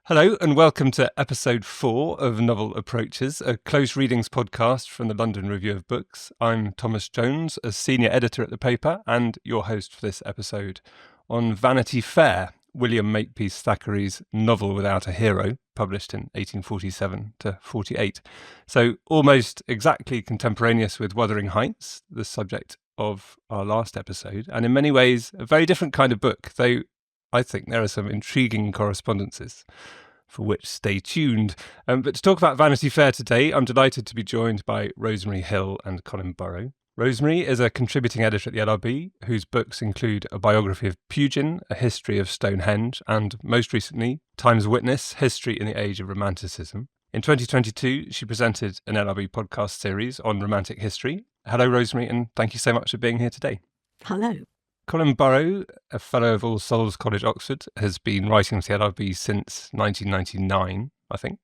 Hello and welcome to episode 4 of Novel Approaches, a close readings podcast from the London Review of Books. I'm Thomas Jones, a senior editor at the paper and your host for this episode on Vanity Fair, William Makepeace Thackeray's novel without a hero, published in 1847 to 48. So almost exactly contemporaneous with Wuthering Heights, the subject of our last episode, and in many ways a very different kind of book, though I think there are some intriguing correspondences, for which stay tuned. But to talk about Vanity Fair today, I'm delighted to be joined by Rosemary Hill and Colin Burrow. Rosemary is a contributing editor at the LRB, whose books include a biography of Pugin, a history of Stonehenge, and most recently, Times Witness, History in the Age of Romanticism. In 2022, she presented an LRB podcast series on romantic history. Hello, Rosemary, and thank you so much for being here today. Hello. Colin Burrow, a Fellow of All Souls College, Oxford, has been writing for the LRB since 1999, I think.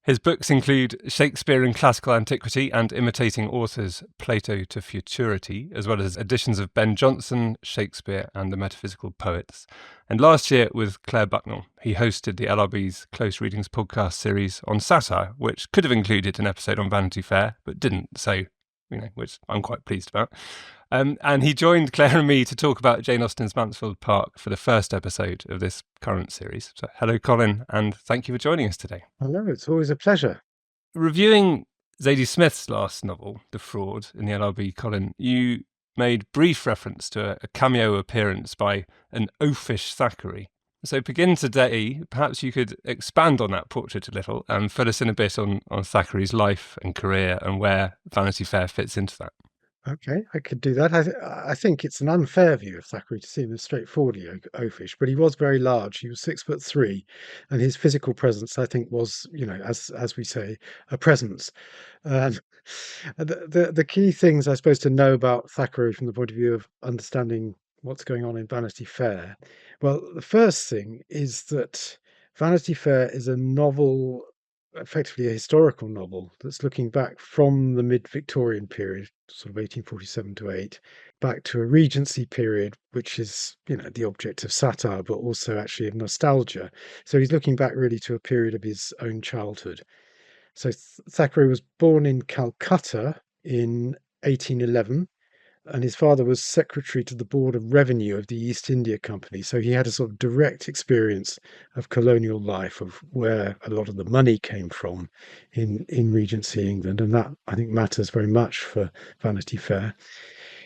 His books include Shakespeare in Classical Antiquity and Imitating Authors, Plato to Futurity, as well as editions of Ben Jonson, Shakespeare and the Metaphysical Poets. And last year, with Claire Bucknell, he hosted the LRB's Close Readings podcast series on satire, which could have included an episode on Vanity Fair, but didn't, so, which I'm quite pleased about. And he joined Claire and me to talk about Jane Austen's Mansfield Park for the first episode of this current series. So hello, Colin, and thank you for joining us today. Hello, it's always a pleasure. Reviewing Zadie Smith's last novel, The Fraud, in the LRB, Colin, you made brief reference to a cameo appearance by an oafish Thackeray. So begin today, perhaps you could expand on that portrait a little and fill us in a bit on Thackeray's life and career and where Vanity Fair fits into that. Okay, I could do that. I think it's an unfair view of Thackeray to see him as straightforwardly oafish, but he was very large. He was 6'3", and his physical presence, I think, was, as we say, a presence. And the key things, I suppose, to know about Thackeray from the point of view of understanding what's going on in Vanity Fair. Well, the first thing is that Vanity Fair is a novel, effectively a historical novel, that's looking back from the mid-Victorian period, sort of 1847 to 8, back to a Regency period, which is, the object of satire, but also actually of nostalgia. So he's looking back really to a period of his own childhood. So Thackeray was born in Calcutta in 1811. And his father was secretary to the Board of Revenue of the East India Company. So he had a sort of direct experience of colonial life, of where a lot of the money came from in Regency England. And that, I think, matters very much for Vanity Fair.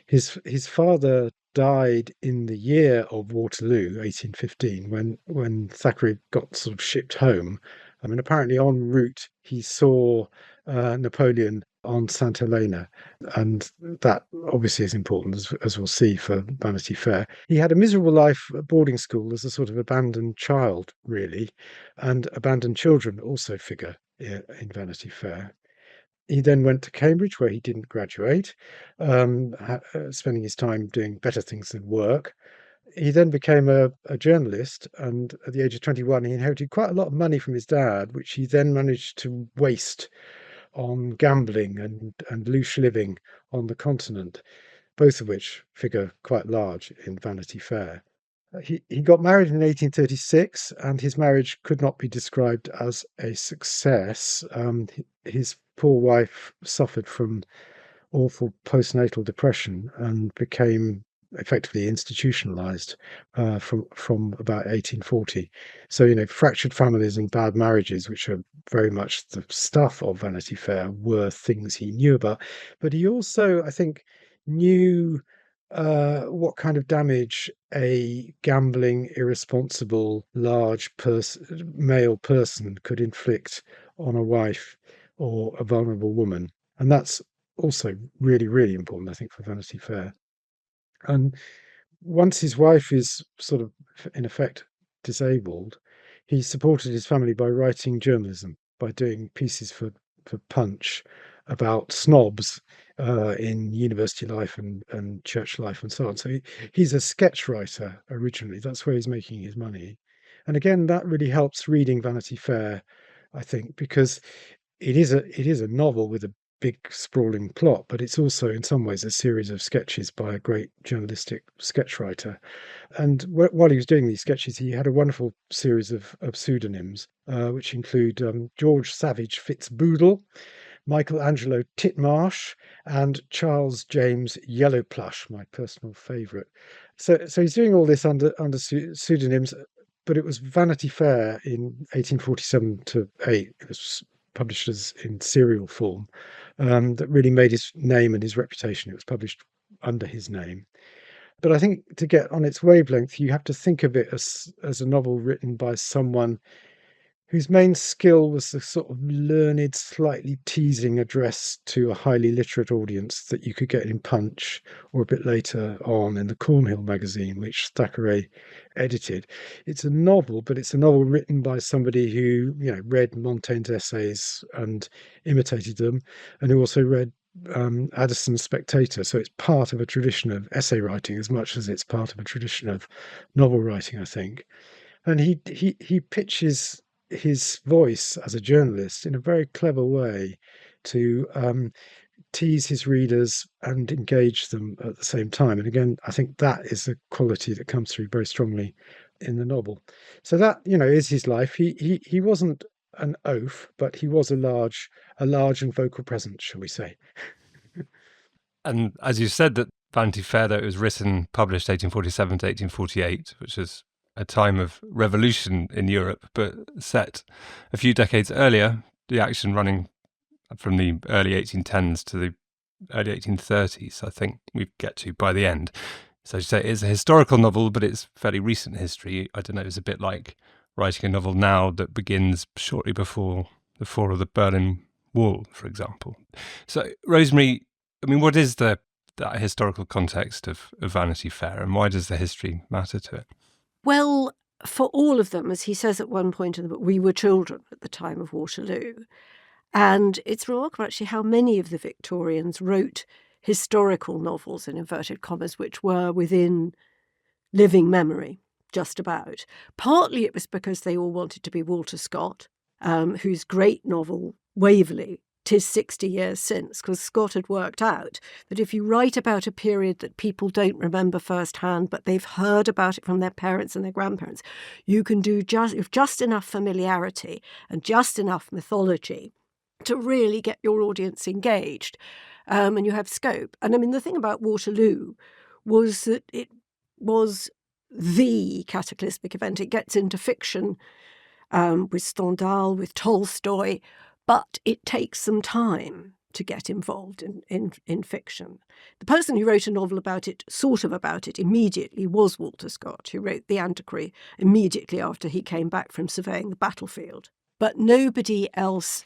His father died in the year of Waterloo, 1815, when Thackeray got sort of shipped home. I mean, apparently en route, he saw Napoleon on St. Helena, and that obviously is important, as we'll see, for Vanity Fair. He had a miserable life at boarding school as a sort of abandoned child, really, and abandoned children also figure in Vanity Fair. He then went to Cambridge, where he didn't graduate, spending his time doing better things than work. He then became a journalist, and at the age of 21, he inherited quite a lot of money from his dad, which he then managed to waste on gambling and loose living on the continent, both of which figure quite large in Vanity Fair. He got married in 1836, and his marriage could not be described as a success. His poor wife suffered from awful postnatal depression and became effectively institutionalized from about 1840. So, fractured families and bad marriages, which are very much the stuff of Vanity Fair, were things he knew about. But he also, I think, knew what kind of damage a gambling, irresponsible, large male person could inflict on a wife or a vulnerable woman. And that's also really, really important, I think, for Vanity Fair. And once his wife is sort of, in effect, disabled, he supported his family by writing journalism, by doing pieces for Punch about snobs in university life and church life and so on. So he's a sketch writer originally. That's where he's making his money. And again, that really helps reading Vanity Fair, I think, because it is a novel with a big sprawling plot, but it's also in some ways a series of sketches by a great journalistic sketch writer. And while he was doing these sketches, he had a wonderful series of pseudonyms, which include George Savage Fitzboodle, Michelangelo Titmarsh, and Charles James Yellowplush, my personal favourite. So he's doing all this under pseudonyms, but it was Vanity Fair in 1847 to 8. It was published as in serial form, that really made his name and his reputation. It was published under his name. But I think to get on its wavelength, you have to think of it as a novel written by someone whose main skill was the sort of learned, slightly teasing address to a highly literate audience that you could get in Punch or a bit later on in the Cornhill magazine, which Thackeray edited. It's a novel, but it's a novel written by somebody who, read Montaigne's essays and imitated them, and who also read Addison's Spectator. So it's part of a tradition of essay writing as much as it's part of a tradition of novel writing, I think. And he pitches his voice as a journalist in a very clever way to tease his readers and engage them at the same time. And again, I think that is a quality that comes through very strongly in the novel. So that, is his life. He wasn't an oaf, but he was a large and vocal presence, shall we say. And as you said, that Vanity Fair, that it was published 1847 to 1848, which is a time of revolution in Europe, but set a few decades earlier, the action running from the early 1810s to the early 1830s, I think we get to by the end. So as you say, it's a historical novel, but it's fairly recent history. I don't know, it's a bit like writing a novel now that begins shortly before the fall of the Berlin Wall, for example. So, Rosemary, I mean, what is that historical context of Vanity Fair, and why does the history matter to it? Well, for all of them, as he says at one point in the book, we were children at the time of Waterloo. And it's remarkable, actually, how many of the Victorians wrote historical novels, in inverted commas, which were within living memory, just about. Partly it was because they all wanted to be Walter Scott, whose great novel, Waverley, 'tis 60 years since, because Scott had worked out that if you write about a period that people don't remember firsthand, but they've heard about it from their parents and their grandparents, you can do just enough familiarity and just enough mythology to really get your audience engaged, and you have scope. And I mean, the thing about Waterloo was that it was the cataclysmic event. It gets into fiction with Stendhal, with Tolstoy, but it takes some time to get involved in fiction. The person who wrote a novel about it, immediately was Walter Scott, who wrote The Antiquary immediately after he came back from surveying the battlefield. But nobody else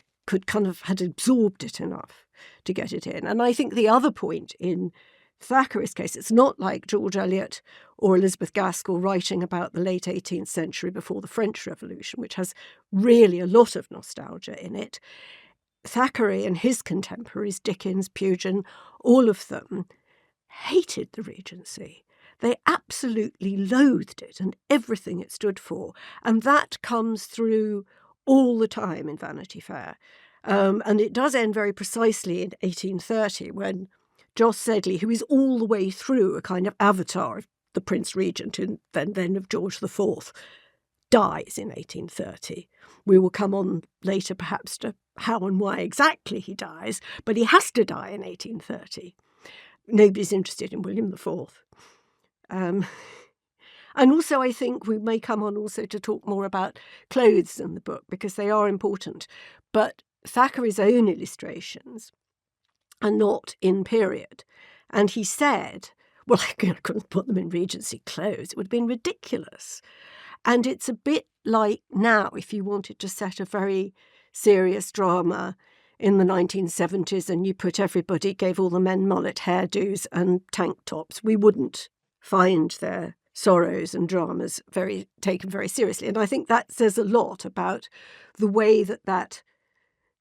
had absorbed it enough to get it in. And I think the other point in Thackeray's case, it's not like George Eliot or Elizabeth Gaskell writing about the late 18th century before the French Revolution, which has really a lot of nostalgia in it. Thackeray and his contemporaries, Dickens, Pugin, all of them hated the Regency. They absolutely loathed it and everything it stood for. And that comes through all the time in Vanity Fair. And it does end very precisely in 1830 when Jos Sedley, who is all the way through a kind of avatar of the Prince Regent and then of George IV, dies in 1830. We will come on later perhaps to how and why exactly he dies, but he has to die in 1830. Nobody's interested in William IV. And also I think we may come on also to talk more about clothes in the book because they are important. But Thackeray's own illustrations are not in period. And he said, well, I couldn't put them in Regency clothes. It would have been ridiculous. And it's a bit like now if you wanted to set a very serious drama in the 1970s and you gave all the men mullet hairdos and tank tops, we wouldn't find their sorrows and dramas taken very seriously. And I think that says a lot about the way that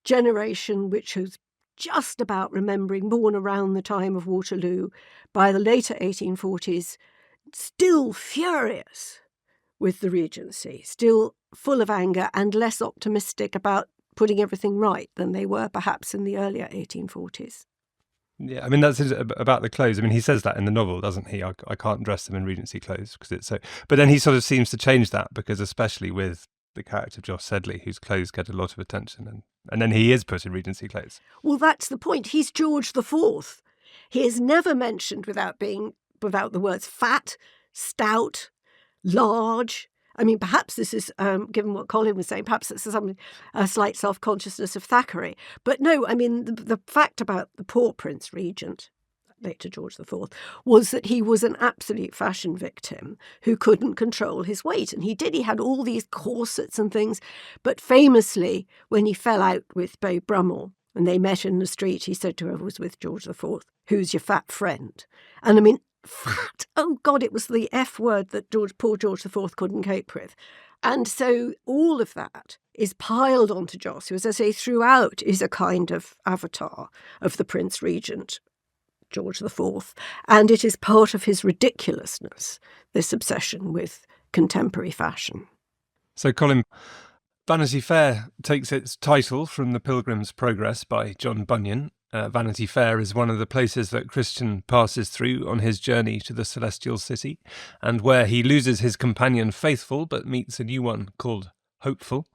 generation, which was just about remembering, born around the time of Waterloo, by the later 1840s, still furious with the Regency, still full of anger and less optimistic about putting everything right than they were perhaps in the earlier 1840s. Yeah, I mean, that's about the clothes. I mean, he says that in the novel, doesn't he? I can't dress them in Regency clothes because it's so. But then he sort of seems to change that because, especially with the character of Josh Sedley, whose clothes get a lot of attention, and then he is put in Regency clothes. Well, that's the point. He's George IV. He is never mentioned without the words fat, stout, large. I mean, perhaps this is, given what Colin was saying, perhaps it's a slight self-consciousness of Thackeray. But no, I mean, the fact about the poor Prince Regent, later George IV, was that he was an absolute fashion victim who couldn't control his weight. And he had all these corsets and things. But famously, when he fell out with Beau Brummel, and they met in the street, he said to her, was with George IV, "Who's your fat friend?" And I mean, fat, oh God, it was the F word that poor George IV couldn't cope with. And so all of that is piled onto Joss, who, as I say, throughout is a kind of avatar of the Prince Regent, George IV. And it is part of his ridiculousness, this obsession with contemporary fashion. So, Colin, Vanity Fair takes its title from The Pilgrim's Progress by John Bunyan. Vanity Fair is one of the places that Christian passes through on his journey to the celestial city, and where he loses his companion Faithful but meets a new one called Hopeful.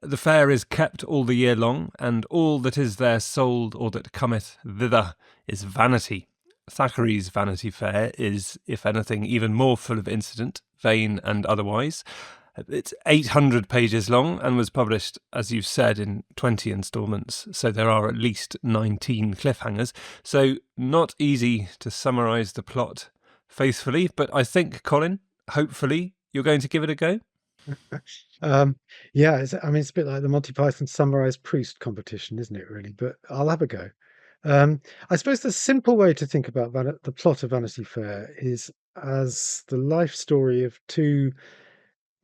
The fair is kept all the year long, and all that is there sold or that cometh thither is vanity. Thackeray's Vanity Fair is, if anything, even more full of incident, vain and otherwise. It's 800 pages long and was published, as you've said, in 20 instalments, so there are at least 19 cliffhangers. So not easy to summarise the plot faithfully, but I think, Colin, hopefully you're going to give it a go? Yeah, it's a bit like the Monty Python summarised Proust competition, isn't it, really? But I'll have a go. I suppose the simple way to think about the plot of Vanity Fair is as the life story of two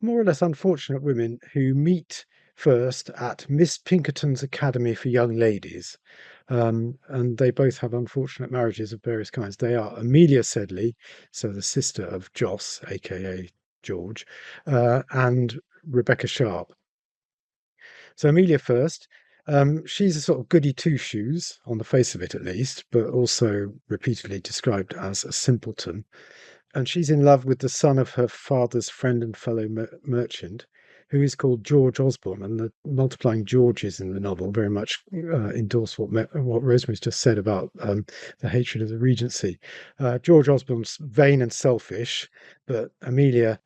more or less unfortunate women who meet first at Miss Pinkerton's Academy for Young Ladies. And they both have unfortunate marriages of various kinds. They are Amelia Sedley, so the sister of Joss, aka George, and Rebecca Sharp. So Amelia first. She's a sort of goody two-shoes, on the face of it at least, but also repeatedly described as a simpleton. And she's in love with the son of her father's friend and fellow merchant, who is called George Osborne. And the multiplying Georges in the novel very much endorse what Rosemary's just said about the hatred of the Regency. George Osborne's vain and selfish, but Amelia,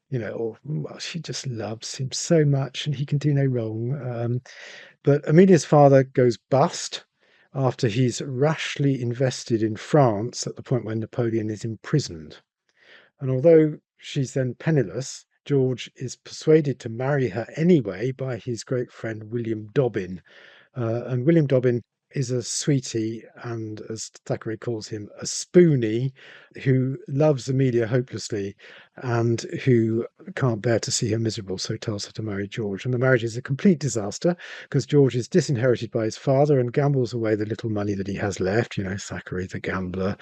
she just loves him so much, and he can do no wrong. But Amelia's father goes bust after he's rashly invested in France at the point when Napoleon is imprisoned. And although she's then penniless, George is persuaded to marry her anyway by his great friend William Dobbin. And William Dobbin is a sweetie and, as Thackeray calls him, a spoonie who loves Amelia hopelessly and who can't bear to see her miserable, so tells her to marry George. And the marriage is a complete disaster because George is disinherited by his father and gambles away the little money that he has left, Thackeray the gambler,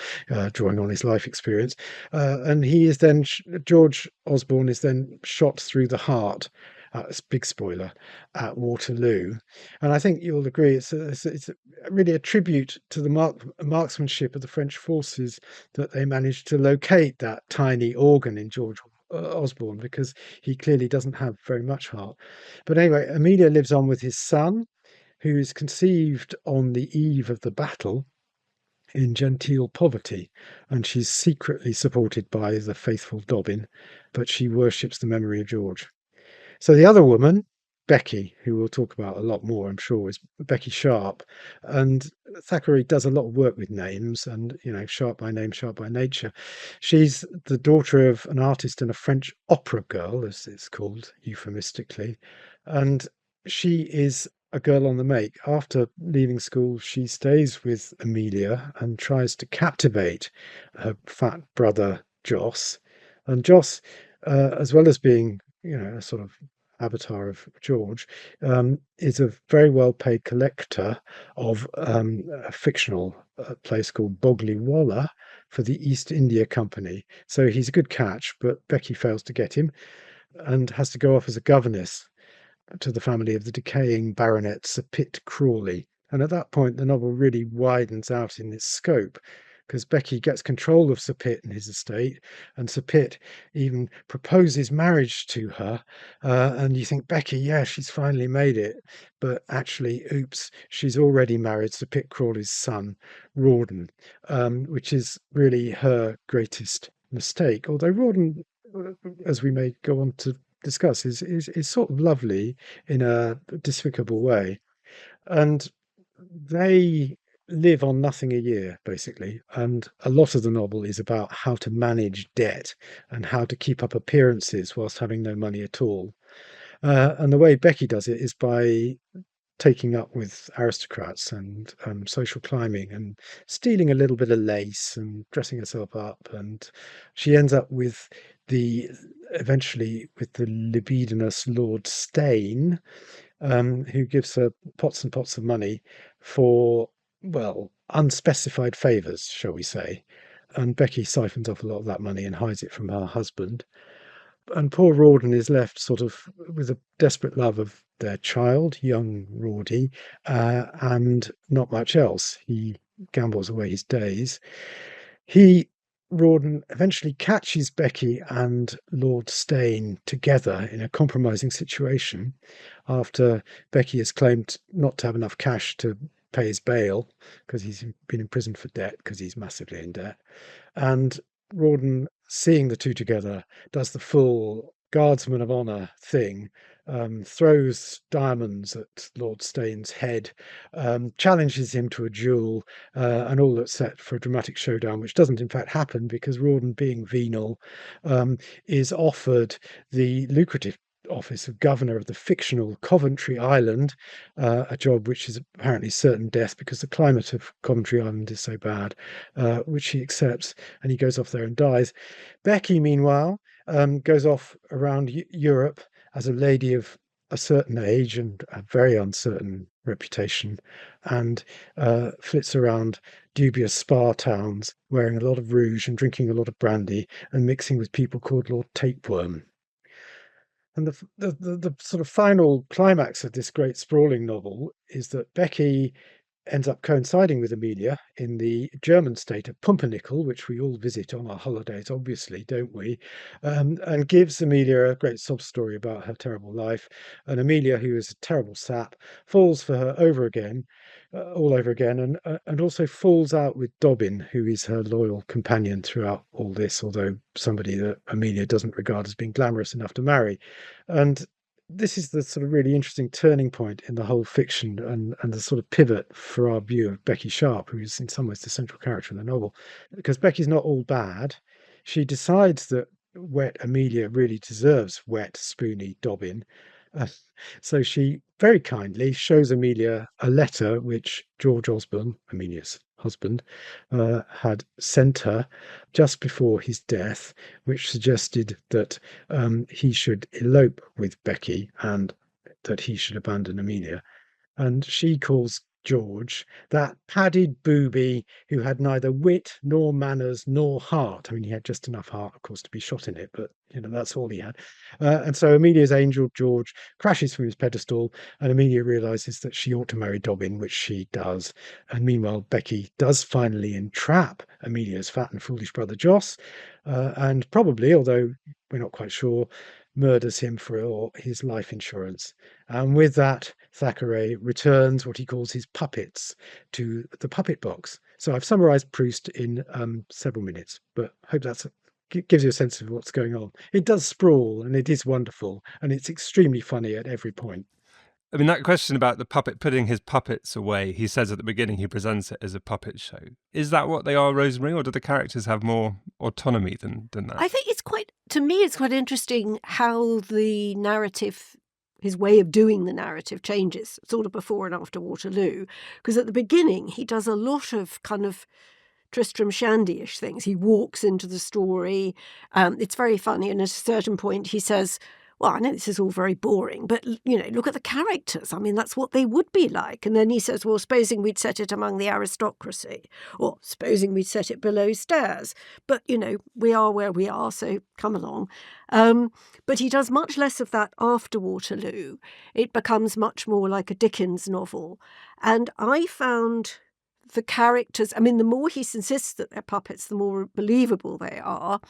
drawing on his life experience. And he is then, George Osborne is then shot through the heart. Big spoiler, at Waterloo. And I think you'll agree it's really a tribute to the marksmanship of the French forces that they managed to locate that tiny organ in George Osborne, because he clearly doesn't have very much heart. But anyway, Amelia lives on with his son, who is conceived on the eve of the battle in genteel poverty, and she's secretly supported by the faithful Dobbin, but she worships the memory of George. So the other woman, Becky, who we'll talk about a lot more, I'm sure, is Becky Sharp. And Thackeray does a lot of work with names and, sharp by name, sharp by nature. She's the daughter of an artist and a French opera girl, as it's called euphemistically. And she is a girl on the make. After leaving school, she stays with Amelia and tries to captivate her fat brother, Joss. And Joss, as well as being a sort of avatar of George, is a very well-paid collector of a fictional place called Bogley Wollah for the East India Company. So he's a good catch, but Becky fails to get him and has to go off as a governess. to the family of the decaying baronet Sir Pitt Crawley. And at that point, the novel really widens out in its scope, because Becky gets control of Sir Pitt and his estate, and Sir Pitt even proposes marriage to her. And you think, Becky, yeah, she's finally made it. But actually, oops, she's already married Sir Pitt Crawley's son, Rawdon, which is really her greatest mistake. Although Rawdon, as we may go on to discuss, is sort of lovely in a despicable way. And they live on nothing a year, basically. And a lot of the novel is about how to manage debt and how to keep up appearances whilst having no money at all. And the way Becky does it is by taking up with aristocrats and social climbing and stealing a little bit of lace and dressing herself up. And she ends up with eventually with the libidinous Lord Steyne, who gives her pots and pots of money for, well, unspecified favours, shall we say. And Becky siphons off a lot of that money and hides it from her husband. And poor Rawdon is left sort of with a desperate love of their child, young Rawdy, and not much else. He gambles away his days. Rawdon eventually catches Becky and Lord Steyne together in a compromising situation after Becky has claimed not to have enough cash to pay his bail because he's been imprisoned for debt because he's massively in debt. And Rawdon, seeing the two together, does the full guardsman of honour thing, throws diamonds at Lord Steyne's head, challenges him to a duel, and all that's set for a dramatic showdown, which doesn't in fact happen because Rawdon, being venal, is offered the lucrative office of governor of the fictional Coventry Island, a job which is apparently certain death because the climate of Coventry Island is so bad, which he accepts, and he goes off there and dies. Becky, meanwhile, goes off around Europe as a lady of a certain age and a very uncertain reputation, and flits around dubious spa towns, wearing a lot of rouge and drinking a lot of brandy and mixing with people called Lord Tapeworm. And the sort of final climax of this great sprawling novel is that Becky ends up coinciding with Amelia in the German state of Pumpernickel, which we all visit on our holidays, obviously, don't we? And gives Amelia a great sob story about her terrible life. And Amelia, who is a terrible sap, falls for her all over again, and also falls out with Dobbin, who is her loyal companion throughout all this, although somebody that Amelia doesn't regard as being glamorous enough to marry. And this is the sort of really interesting turning point in the whole fiction and the sort of pivot for our view of Becky Sharp, who is in some ways the central character in the novel. Because Becky's not all bad. She decides that wet Amelia really deserves wet, spoony Dobbin. Uh, so she very kindly shows Amelia a letter which George Osborne, Amelia's husband, had sent her just before his death, which suggested that he should elope with Becky and that he should abandon Amelia. And she calls George that padded booby who had neither wit nor manners nor heart. I mean, he had just enough heart, of course, to be shot in it, but that's all he had. And so Amelia's angel George crashes from his pedestal, and Amelia realizes that she ought to marry Dobbin, which she does. And meanwhile, Becky does finally entrap Amelia's fat and foolish brother Joss, and probably, although we're not quite sure, murders him for his life insurance. And with that, Thackeray returns what he calls his puppets to the puppet box. So I've summarized Proust in several minutes, but hope that gives you a sense of what's going on. It does sprawl, and it is wonderful, and it's extremely funny at every point. I mean, that question about the puppet putting his puppets away, he says at the beginning he presents it as a puppet show. Is that what they are, Rosemary, or do the characters have more autonomy than that? I think it's quite interesting how the narrative, his way of doing the narrative changes sort of before and after Waterloo. Because at the beginning, he does a lot of kind of Tristram Shandy-ish things. He walks into the story. It's very funny. And at a certain point, he says, well, I know this is all very boring, but, look at the characters. I mean, that's what they would be like. And then he says, well, supposing we'd set it among the aristocracy, or supposing we'd set it below stairs. But, we are where we are, so come along. But he does much less of that after Waterloo. It becomes much more like a Dickens novel. And I found the characters, I mean, the more he insists that they're puppets, the more believable they are.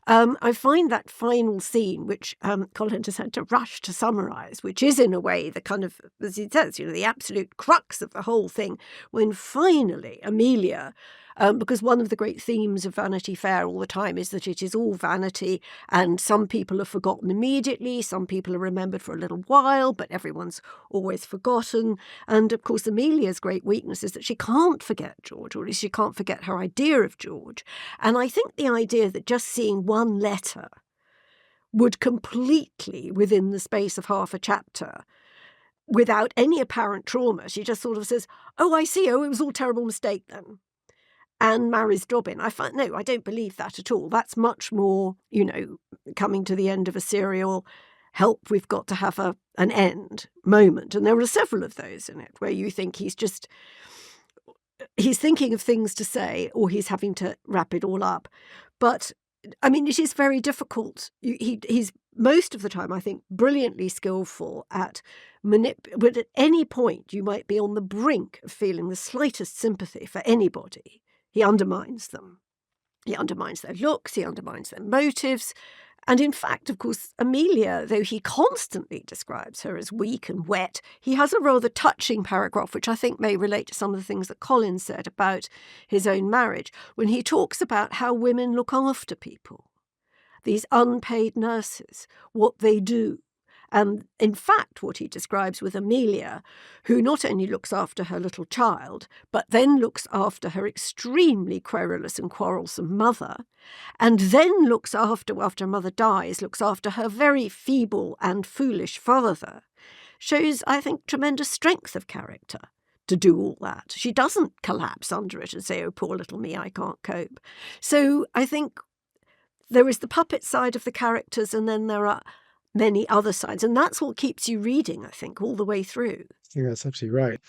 I find that final scene, which Colin has had to rush to summarise, which is in a way the kind of, as he says, the absolute crux of the whole thing, when finally Amelia, because one of the great themes of Vanity Fair all the time is that it is all vanity, and some people are forgotten immediately, some people are remembered for a little while, but everyone's always forgotten. And of course, Amelia's great weakness is that she can't forget George, or at least she can't forget her idea of George. And I think the idea that just seeing one letter would completely, within the space of half a chapter, without any apparent trauma, she just sort of says, oh, I see, oh, it was all a terrible mistake then, and marries Dobbin. No, I don't believe that at all. That's much more, coming to the end of a serial, help, we've got to have an end moment. And there are several of those in it where you think he's thinking of things to say, or he's having to wrap it all up. But I mean, it is very difficult. He's most of the time, I think, brilliantly skillful at but at any point you might be on the brink of feeling the slightest sympathy for anybody. He undermines them. He undermines their looks, he undermines their motives. And in fact, of course, Amelia, though he constantly describes her as weak and wet, he has a rather touching paragraph, which I think may relate to some of the things that Colin said about his own marriage, when he talks about how women look after people, these unpaid nurses, what they do. And in fact, what he describes with Amelia, who not only looks after her little child, but then looks after her extremely querulous and quarrelsome mother, and then looks after her mother dies, looks after her very feeble and foolish father, shows, I think, tremendous strength of character to do all that. She doesn't collapse under it and say, oh, poor little me, I can't cope. So I think there is the puppet side of the characters, and then there are many other sides. And that's what keeps you reading, I think, all the way through. I think that's absolutely right.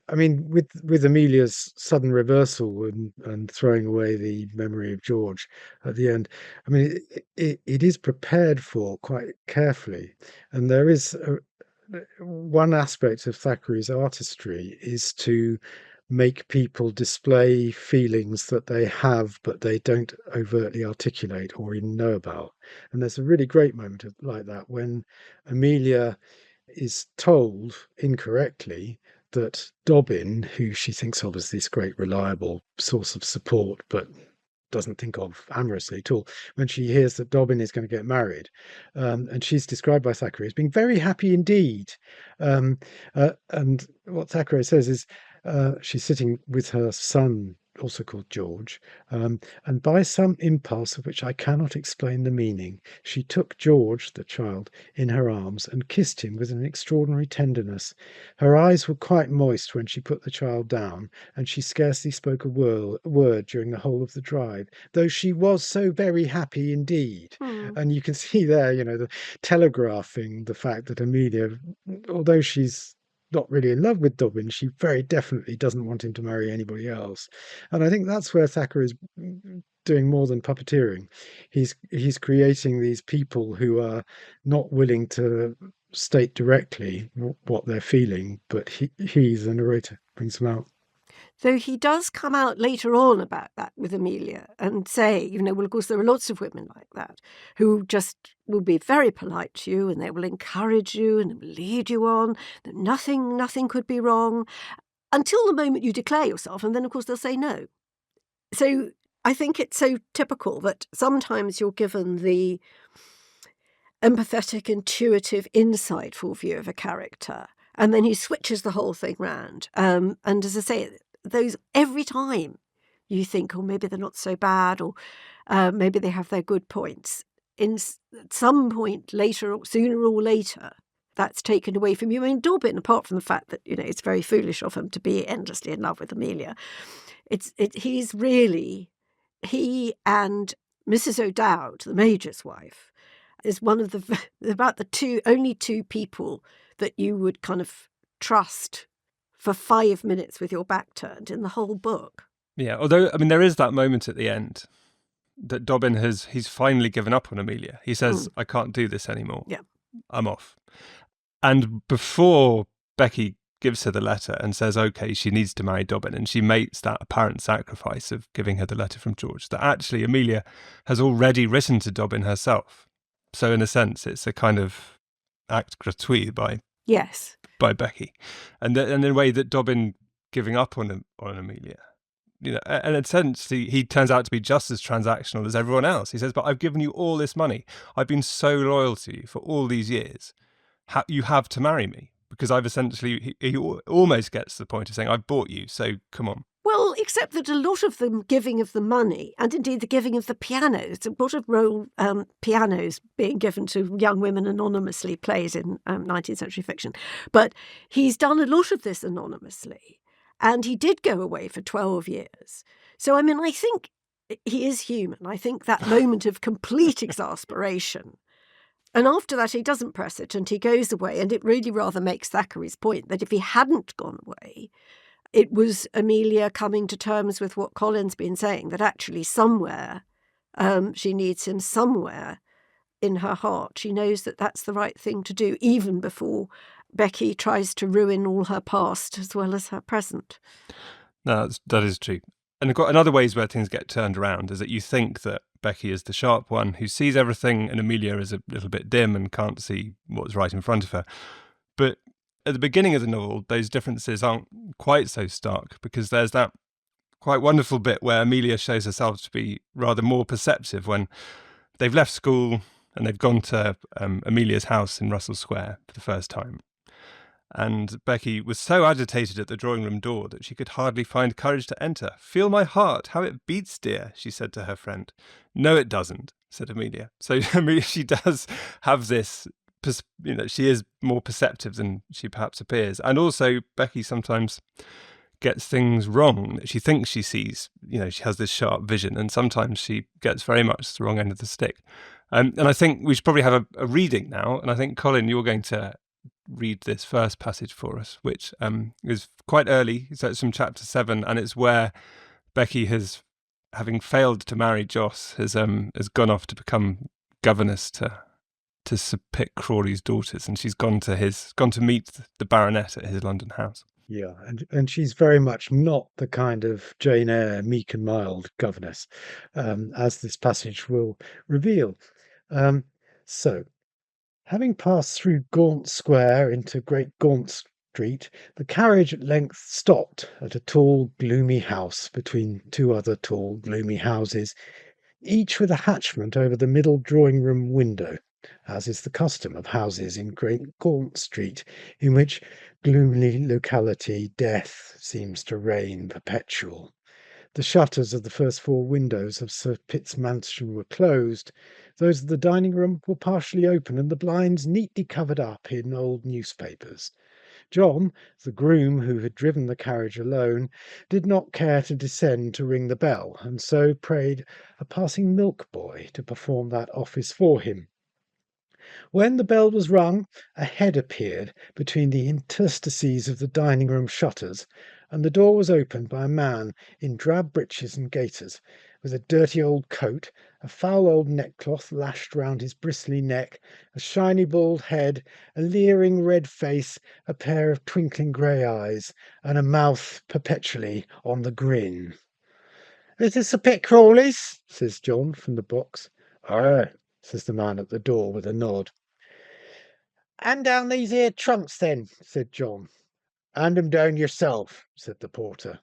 I mean, with Amelia's sudden reversal and throwing away the memory of George at the end, I mean, it is prepared for quite carefully. And there is one aspect of Thackeray's artistry is to make people display feelings that they have, but they don't overtly articulate or even know about. And there's a really great moment like that when Amelia is told incorrectly that Dobbin, who she thinks of as this great reliable source of support, but doesn't think of amorously at all, when she hears that Dobbin is going to get married. And she's described by Thackeray as being very happy indeed. And what Thackeray says is, she's sitting with her son, also called George, and by some impulse of which I cannot explain the meaning, she took George, the child, in her arms and kissed him with an extraordinary tenderness. Her eyes were quite moist when she put the child down, and she scarcely spoke a word during the whole of the drive, though she was so very happy indeed. And you can see there, the telegraphing the fact that Amelia, although she's not really in love with Dobbin, she very definitely doesn't want him to marry anybody else. And I think that's where Thackeray is doing more than puppeteering. He's creating these people who are not willing to state directly what they're feeling, but he, the narrator, brings them out. Though he does come out later on about that with Amelia and say, well, of course, there are lots of women like that who just will be very polite to you, and they will encourage you and lead you on, that nothing could be wrong, until the moment you declare yourself, and then, of course, they'll say no. So I think it's so typical that sometimes you're given the empathetic, intuitive, insightful view of a character, and then he switches the whole thing round. And as I say, those every time you think, oh, maybe they're not so bad, or maybe they have their good points. At some point later, or sooner or later, that's taken away from you. I mean, Dobbin, apart from the fact that it's very foolish of him to be endlessly in love with Amelia, he and Mrs. O'Dowd, the Major's wife, is one of about the only two people that you would kind of trust for 5 minutes with your back turned in the whole book. Yeah, although, I mean, there is that moment at the end that Dobbin he's finally given up on Amelia. He says, I can't do this anymore. Yeah. I'm off. And before Becky gives her the letter and says, okay, she needs to marry Dobbin, and she makes that apparent sacrifice of giving her the letter from George, that actually Amelia has already written to Dobbin herself. So in a sense, it's a kind of acte gratuit by Becky. And in a way that Dobbin giving up on Amelia, you know, and in a sense, he turns out to be just as transactional as everyone else. He says, but I've given you all this money. I've been so loyal to you for all these years. You have to marry me, because I've essentially, he almost gets to the point of saying, I've bought you, so come on. Well, except that a lot of the giving of the money, and indeed the giving of the pianos, a lot of role pianos being given to young women anonymously, plays in 19th century fiction. But he's done a lot of this anonymously, and he did go away for 12 years. So, I mean, I think he is human. I think that moment of complete exasperation. And after that, he doesn't press it and he goes away. And it really rather makes Thackeray's point that if he hadn't gone away, it was Amelia coming to terms with what Colin's been saying, that actually somewhere she needs him, somewhere in her heart. She knows that that's the right thing to do, even before Becky tries to ruin all her past as well as her present. No, that is true. And another ways where things get turned around is that you think that Becky is the sharp one who sees everything, and Amelia is a little bit dim and can't see what's right in front of her. But at the beginning of the novel, those differences aren't quite so stark, because there's that quite wonderful bit where Amelia shows herself to be rather more perceptive when they've left school and they've gone to Amelia's house in Russell Square for the first time. And Becky was so agitated at the drawing room door that she could hardly find courage to enter. Feel my heart, how it beats, dear, she said to her friend. No, it doesn't, said Amelia. So Amelia, she does have this, you know, she is more perceptive than she perhaps appears. And also Becky sometimes gets things wrong that she thinks she sees. You know, she has this sharp vision, and sometimes she gets very much the wrong end of the stick. And I think we should probably have a reading now. And I think, Colin, you're going to read this first passage for us, which is quite early. So it's from chapter 7, and it's where Becky has, having failed to marry Joss, has gone off to become governess to Sir Pitt Crawley's daughters, and she's gone to meet the baronet at his London house. Yeah, and she's very much not the kind of Jane Eyre meek and mild governess, as this passage will reveal. So, having passed through Gaunt Square into Great Gaunt Street, the carriage at length stopped at a tall, gloomy house between two other tall, gloomy houses, each with a hatchment over the middle drawing-room window, as is the custom of houses in Great Gaunt Street, in which gloomy locality death seems to reign perpetual. The shutters of the first 4 windows of Sir Pitt's mansion were closed. Those of the dining room were partially open, and the blinds neatly covered up in old newspapers. John, the groom who had driven the carriage alone, did not care to descend to ring the bell, and so prayed a passing milk boy to perform that office for him. When the bell was rung, a head appeared between the interstices of the dining room shutters, and the door was opened by a man in drab breeches and gaiters, with a dirty old coat, a foul old neckcloth lashed round his bristly neck, a shiny bald head, a leering red face, a pair of twinkling grey eyes, and a mouth perpetually on the grin. "Is this Sir Pitt Crawley's?" says John from the box. "Aye," says the man at the door with a nod. "Hand down these here trunks, then," said John. "Hand 'em down yourself," said the porter.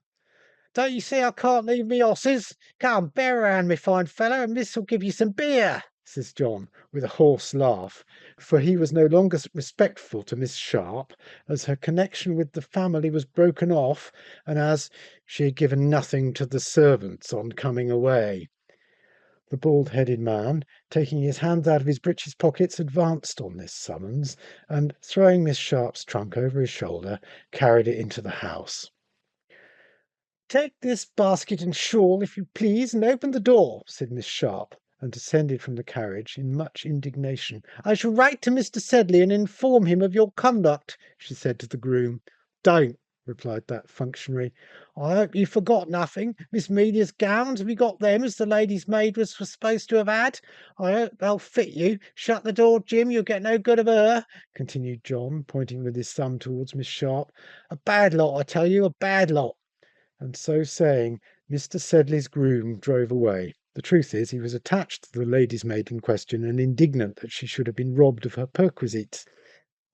"Don't you see I can't leave me horses? Come, bear round, me fine fellow, and this'll give you some beer," says John, with a hoarse laugh, for he was no longer respectful to Miss Sharp, as her connection with the family was broken off, and as she had given nothing to the servants on coming away. The bald-headed man, taking his hands out of his breeches pockets, advanced on this summons, and, throwing Miss Sharp's trunk over his shoulder, carried it into the house. "Take this basket and shawl, if you please, and open the door," said Miss Sharp, and descended from the carriage in much indignation. "I shall write to Mr. Sedley and inform him of your conduct," she said to the groom. "Don't," replied that functionary. "I hope you forgot nothing. Miss Media's gowns, have you got them as the lady's maid was supposed to have had? I hope they'll fit you. Shut the door, Jim, you'll get no good of her," continued John, pointing with his thumb towards Miss Sharp. "A bad lot, I tell you, a bad lot." And so saying, Mr. Sedley's groom drove away. The truth is, he was attached to the lady's maid in question and indignant that she should have been robbed of her perquisites.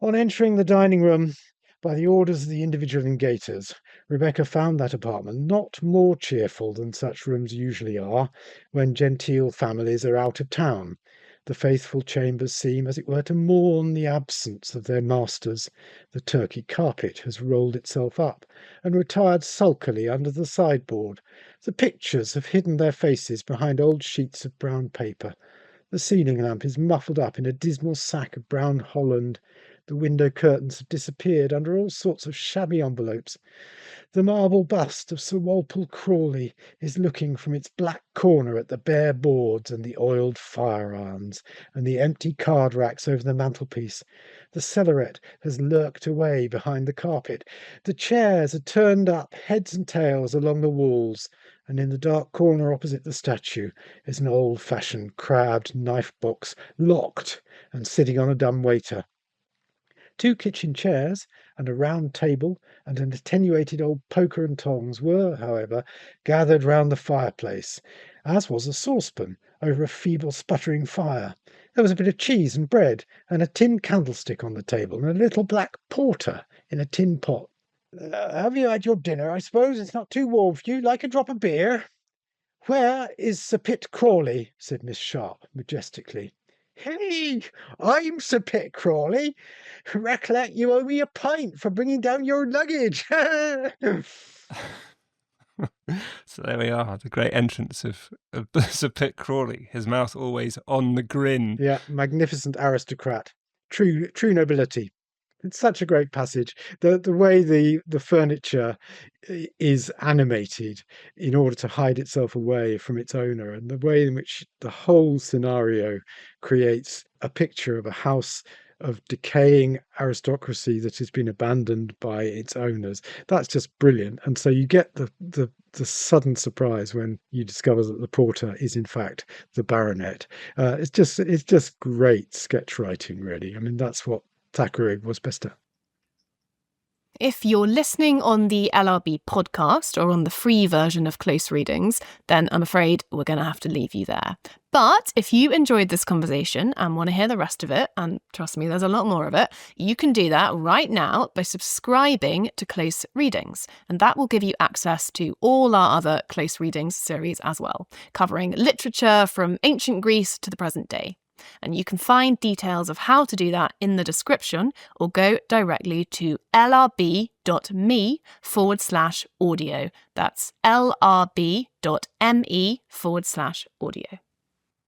On entering the dining room, by the orders of the individual ingaters, Rebecca found that apartment not more cheerful than such rooms usually are when genteel families are out of town. The faithful chambers seem, as it were, to mourn the absence of their masters. The Turkey carpet has rolled itself up and retired sulkily under the sideboard. The pictures have hidden their faces behind old sheets of brown paper. The ceiling lamp is muffled up in a dismal sack of brown holland. The window curtains have disappeared under all sorts of shabby envelopes. The marble bust of Sir Walpole Crawley is looking from its black corner at the bare boards and the oiled fire-irons and the empty card racks over the mantelpiece. The cellaret has lurked away behind the carpet. The chairs are turned up heads and tails along the walls, and in the dark corner opposite the statue is an old-fashioned crabbed knife box, locked and sitting on a dumb waiter. 2 kitchen chairs and a round table and an attenuated old poker and tongs were, however, gathered round the fireplace, as was a saucepan over a feeble sputtering fire. There was a bit of cheese and bread and a tin candlestick on the table and a little black porter in a tin pot. "Have you had your dinner, I suppose? It's not too warm for you. Like a drop of beer?" "Where is Sir Pitt Crawley?" said Miss Sharp majestically. "Hey, I'm Sir Pitt Crawley. Recollect you owe me a pint for bringing down your luggage." So there we are, the great entrance of Sir Pitt Crawley, his mouth always on the grin. Yeah, magnificent aristocrat. True nobility. It's such a great passage. The way the furniture is animated in order to hide itself away from its owner, and the way in which the whole scenario creates a picture of a house of decaying aristocracy that has been abandoned by its owners. That's just brilliant. And so you get the sudden surprise when you discover that the porter is in fact the baronet. It's just great sketch writing, really. I mean, that's what Thackeray was best at. If you're listening on the LRB podcast or on the free version of Close Readings, then I'm afraid we're going to have to leave you there. But if you enjoyed this conversation and want to hear the rest of it, and trust me, there's a lot more of it, you can do that right now by subscribing to Close Readings. And that will give you access to all our other Close Readings series as well, covering literature from ancient Greece to the present day. And you can find details of how to do that in the description or go directly to lrb.me/audio. That's lrb.me/audio.